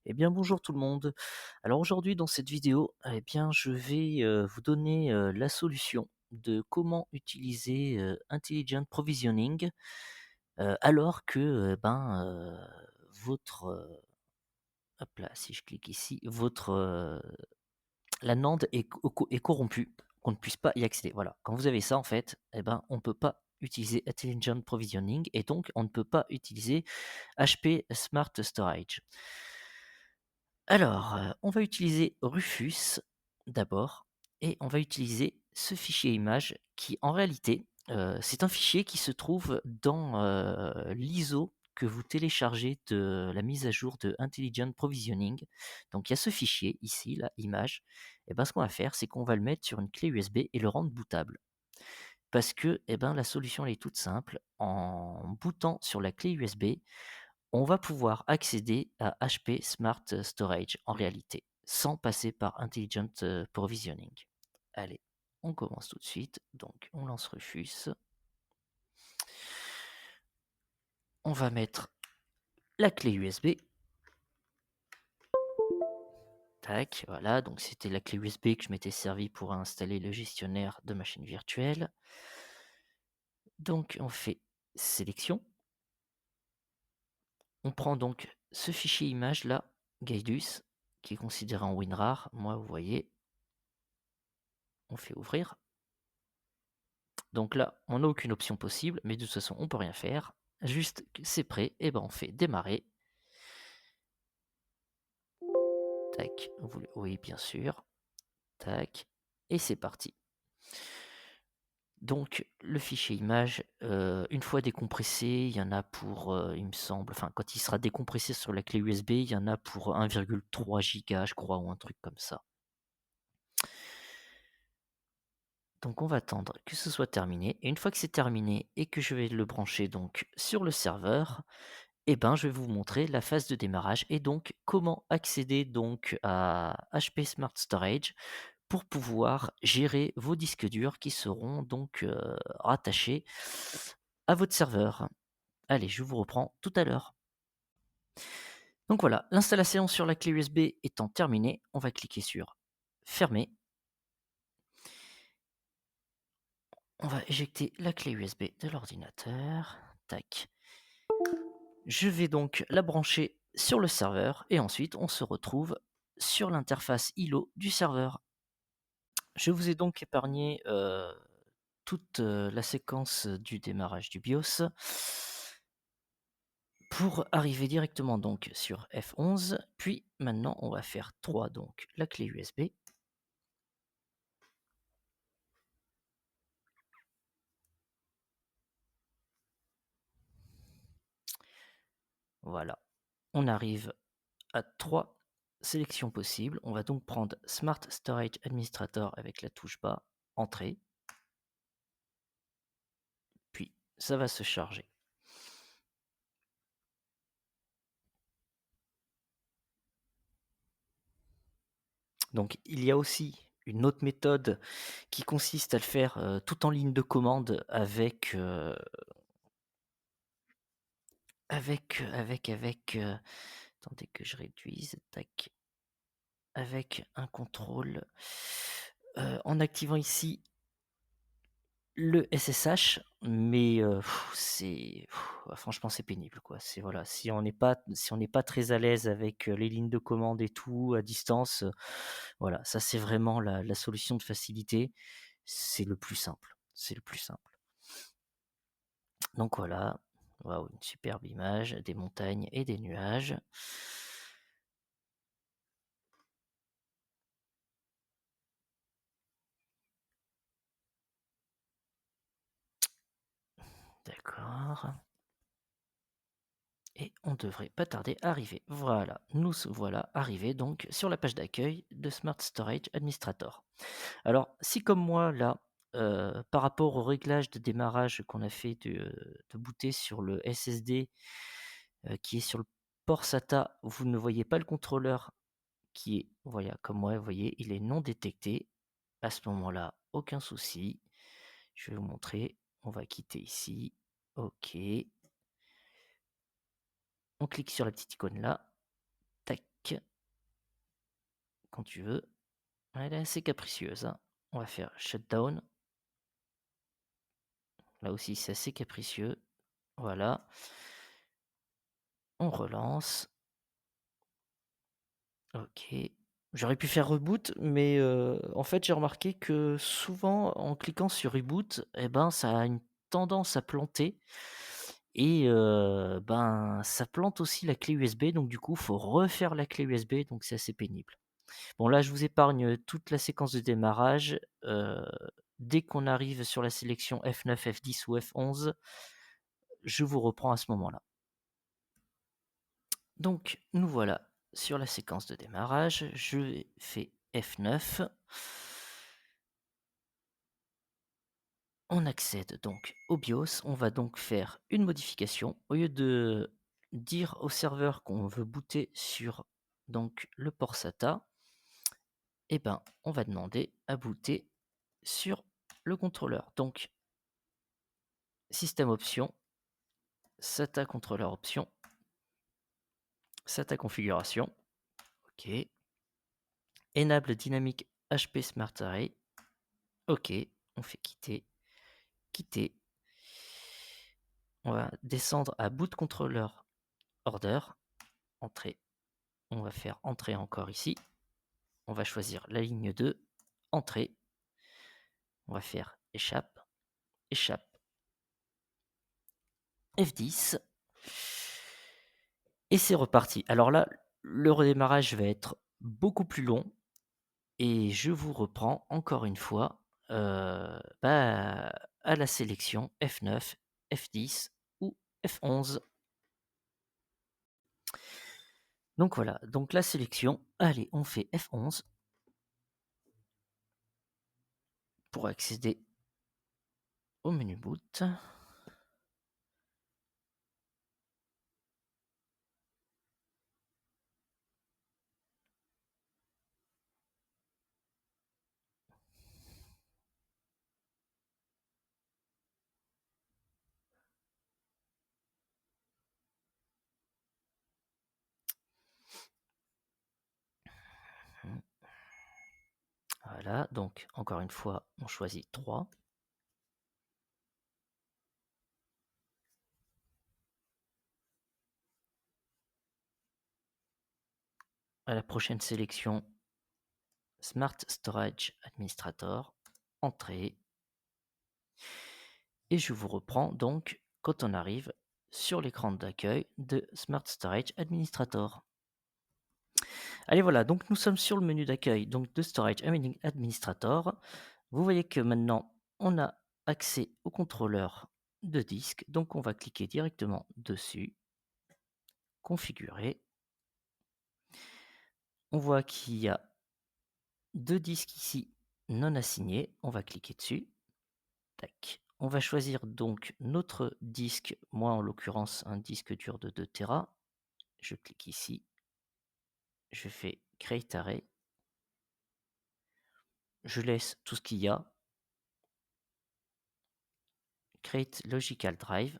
Eh bien, bonjour tout le monde. Alors aujourd'hui, dans cette vidéo, eh bien, je vais vous donner la solution de comment utiliser Intelligent Provisioning alors que votre hop là, si je clique ici, votre la NAND est corrompue, qu'on ne puisse pas y accéder. Voilà. Quand vous avez ça, en fait, eh ben, on ne peut pas utiliser Intelligent Provisioning et donc on ne peut pas utiliser HP Smart Storage. Alors, on va utiliser Rufus d'abord et on va utiliser ce fichier image qui en réalité, c'est un fichier qui se trouve dans, l'ISO que vous téléchargez de la mise à jour de Intelligent Provisioning. Donc il y a ce fichier ici, là, image et ben, ce qu'on va faire, c'est qu'on va le mettre sur une clé USB et le rendre bootable. Parce que, eh ben, la solution elle est toute simple, en bootant sur la clé USB, on va pouvoir accéder à HP Smart Storage en réalité, sans passer par Intelligent Provisioning. Allez, on commence tout de suite. Donc, on lance Rufus. On va mettre la clé USB. Tac, voilà. Donc, c'était la clé USB que je m'étais servi pour installer le gestionnaire de machine virtuelle. Donc, on fait sélection. On prend donc ce fichier image là, Guidus, qui est considéré en WinRAR. Moi, vous voyez, on fait ouvrir. Donc là, on n'a aucune option possible, mais de toute façon, on peut rien faire. Juste, c'est prêt, et ben on fait démarrer. Tac, oui, bien sûr. Tac, et c'est parti. Donc, le fichier image, une fois décompressé, il y en a pour, il me semble, enfin, quand il sera décompressé sur la clé USB, il y en a pour 1,3 giga, je crois, ou un truc comme ça. Donc, on va attendre que ce soit terminé. Et une fois que c'est terminé et que je vais le brancher donc sur le serveur, eh ben, je vais vous montrer la phase de démarrage et donc comment accéder donc à HP Smart Storage pour pouvoir gérer vos disques durs qui seront donc rattachés à votre serveur. Allez, je vous reprends tout à l'heure. Donc voilà, l'installation sur la clé USB étant terminée, on va cliquer sur fermer. On va éjecter la clé USB de l'ordinateur. Tac. Je vais donc la brancher sur le serveur et ensuite on se retrouve sur l'interface ILO du serveur. Je vous ai donc épargné toute la séquence du démarrage du BIOS pour arriver directement donc sur F11. Puis maintenant on va faire 3 donc la clé USB. Voilà, on arrive à 3 sélections possibles. On va donc prendre Smart Storage Administrator avec la touche bas, Entrée. Puis ça va se charger. Donc il y a aussi une autre méthode qui consiste à le faire tout en ligne de commande avec attendez que je réduise, tac, avec un contrôle en activant ici le SSH, mais franchement c'est pénible quoi. C'est voilà, si on n'est pas très à l'aise avec les lignes de commande et tout à distance, voilà, ça c'est vraiment la solution de facilité. C'est le plus simple. C'est le plus simple. Donc voilà, waouh, une superbe image, des montagnes et des nuages. D'accord. Et on devrait pas tarder à arriver. Voilà, nous voilà arrivés donc sur la page d'accueil de Smart Storage Administrator. Alors, si comme moi, là, par rapport au réglage de démarrage qu'on a fait de booter sur le SSD qui est sur le port SATA, vous ne voyez pas le contrôleur qui est, voilà, comme moi, vous voyez, il est non détecté. À ce moment-là, aucun souci. Je vais vous montrer. On va quitter ici. OK. On clique sur la petite icône là. Tac. quand tu veux. Elle est assez capricieuse, hein. On va faire shutdown. Là aussi, c'est assez capricieux. Voilà. On relance. OK. J'aurais pu faire reboot, mais en fait, j'ai remarqué que souvent, en cliquant sur reboot, et ben, ça a une tendance à planter et ben, ça plante aussi la clé USB, donc du coup, faut refaire la clé USB, donc c'est assez pénible. Bon, là, je vous épargne toute la séquence de démarrage. Dès qu'on arrive sur la sélection F9, F10 ou F11, je vous reprends à ce moment-là. Donc, nous voilà sur la séquence de démarrage. Je fais F9. On accède donc au BIOS. On va donc faire une modification. Au lieu de dire au serveur qu'on veut booter sur donc le port SATA, eh ben, on va demander à booter sur le contrôleur. Donc, système option, SATA contrôleur option, SATA configuration, OK. Enable dynamique HP Smart Array, OK. On fait quitter, quitter. On va descendre à boot controller order, entrée. On va faire entrée encore ici. On va choisir la ligne 2, entrée. On va faire échappe, échappe, F10. Et c'est reparti. Alors là, le redémarrage va être beaucoup plus long et je vous reprends encore une fois bah, à la sélection F9, F10 ou F11. Donc voilà, donc la sélection, allez, on fait F11 pour accéder au menu boot. Voilà, donc encore une fois, on choisit 3. À la prochaine sélection, Smart Storage Administrator, entrée. Et je vous reprends donc quand on arrive sur l'écran d'accueil de Smart Storage Administrator. Allez voilà, donc nous sommes sur le menu d'accueil donc de Storage Administrator. Vous voyez que maintenant on a accès au contrôleur de disque, donc on va cliquer directement dessus, configurer. On voit qu'il y a 2 disques ici non assignés, on va cliquer dessus. Tac. On va choisir donc notre disque, moi en l'occurrence un disque dur de 2 Tera. Je clique ici, je fais Create Array, je laisse tout ce qu'il y a, Create Logical Drive,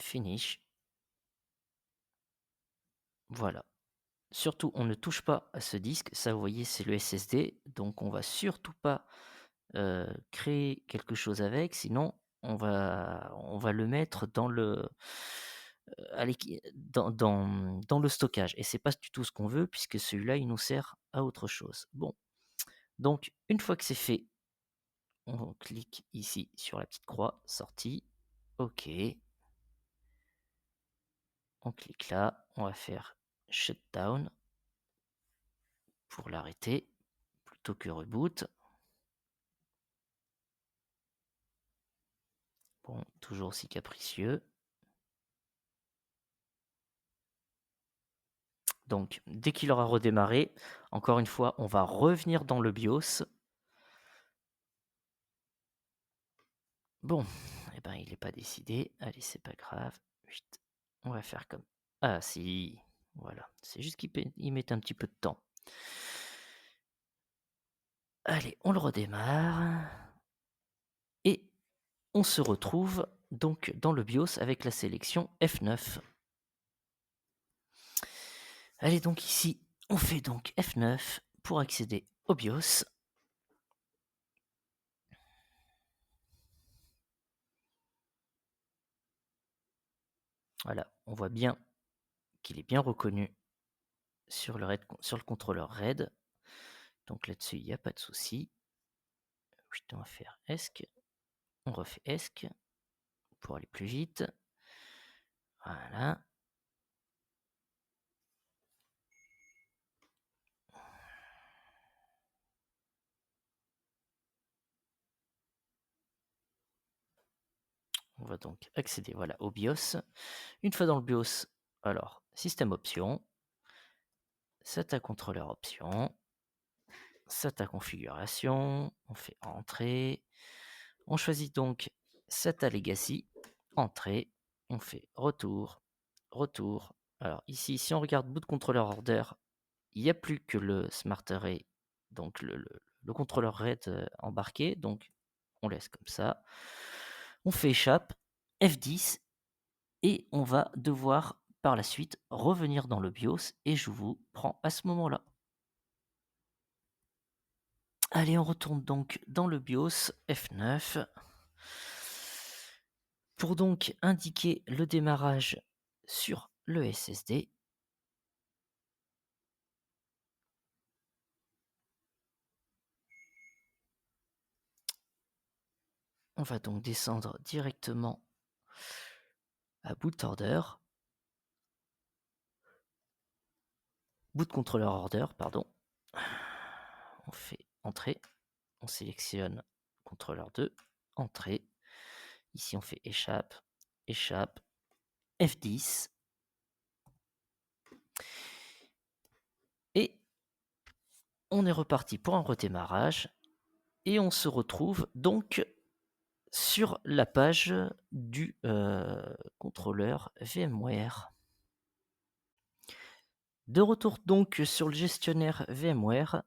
Finish. Voilà. Surtout, on ne touche pas à ce disque, ça vous voyez c'est le SSD, donc on va surtout pas créer quelque chose avec, sinon on va le mettre dans le, dans le stockage et c'est pas du tout ce qu'on veut puisque celui-là il nous sert à autre chose. Bon, donc une fois que c'est fait, on clique ici sur la petite croix, sortie, OK. On clique là, on va faire shutdown pour l'arrêter plutôt que reboot. Bon, toujours aussi capricieux. Donc, dès qu'il aura redémarré, encore une fois, on va revenir dans le BIOS. Bon, eh ben, il n'est pas décidé. Allez, c'est pas grave. Chut, on va faire comme... Ah si, voilà. C'est juste qu'il met un petit peu de temps. Allez, on le redémarre. Et on se retrouve donc dans le BIOS avec la sélection F9. Allez donc ici, on fait donc F9 pour accéder au BIOS. Voilà, on voit bien qu'il est bien reconnu sur le contrôleur RAID. Donc là-dessus, il n'y a pas de souci. On va faire ESC. On refait ESC pour aller plus vite. Voilà. On va donc accéder voilà, au BIOS. Une fois dans le BIOS, alors, système options, SATA contrôleur options, SATA configuration, on fait entrée. On choisit donc SATA Legacy, entrée, on fait retour, retour. Alors ici, si on regarde boot controller order, il n'y a plus que le smart array, donc le contrôleur RAID embarqué, donc on laisse comme ça. On fait échappe, F10, et on va devoir par la suite revenir dans le BIOS, et je vous prends à ce moment-là. Allez, on retourne donc dans le BIOS, F9. Pour donc indiquer le démarrage sur le SSD, on va donc descendre directement à boot order, boot controller order, pardon. On fait entrée, on sélectionne contrôleur 2, entrée. Ici on fait échappe, échappe, F10. Et on est reparti pour un redémarrage. Et on se retrouve donc sur la page du contrôleur VMware. De retour donc sur le gestionnaire VMware,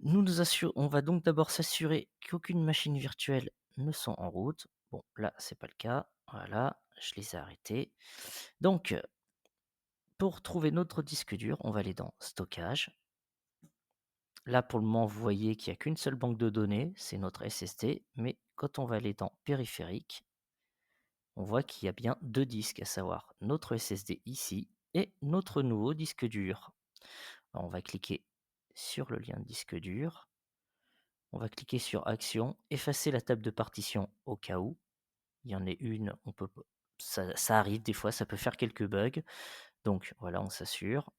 on va donc d'abord s'assurer qu'aucune machine virtuelle ne sont en route. Bon, là, c'est pas le cas. Voilà, je les ai arrêtés. Donc, pour trouver notre disque dur, on va aller dans Stockage. Là, pour le moment, vous voyez qu'il n'y a qu'une seule banque de données, c'est notre SSD. Mais quand on va aller dans Périphérique, on voit qu'il y a bien deux disques, à savoir notre SSD ici et notre nouveau disque dur. Alors, on va cliquer sur le lien de disque dur. On va cliquer sur Action, effacer la table de partition au cas où. Il y en ait une, on peut, ça arrive des fois, ça peut faire quelques bugs. Donc voilà, on s'assure.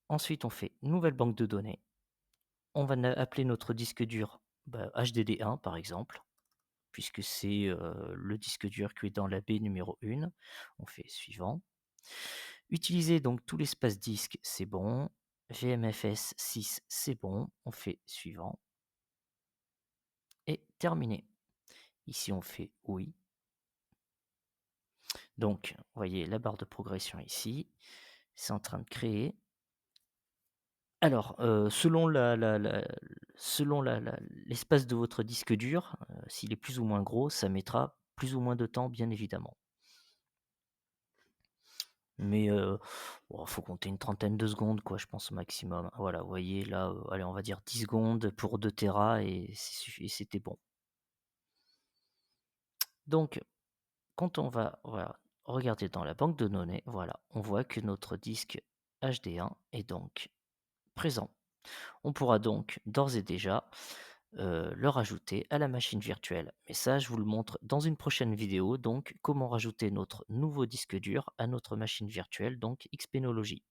Ensuite, on fait nouvelle banque de données. On va appeler notre disque dur HDD1 par exemple, puisque c'est le disque dur qui est dans la baie numéro 1. On fait suivant. Utiliser donc tout l'espace disque, c'est bon. VMFS 6, c'est bon. On fait suivant. Et terminé. Ici, on fait oui. Donc, vous voyez la barre de progression ici. C'est en train de créer. Alors, selon l'espace de votre disque dur, s'il est plus ou moins gros, ça mettra plus ou moins de temps, bien évidemment. Mais faut compter une trentaine de secondes, quoi, je pense, au maximum. Voilà, vous voyez, là, allez, on va dire 10 secondes pour 2 Tera et c'était bon. Donc, quand on va regarder dans la banque de données, voilà, on voit que notre disque HD1 est donc présent. On pourra donc d'ores et déjà le rajouter à la machine virtuelle. Mais ça, je vous le montre dans une prochaine vidéo, donc comment rajouter notre nouveau disque dur à notre machine virtuelle, donc Xpenology.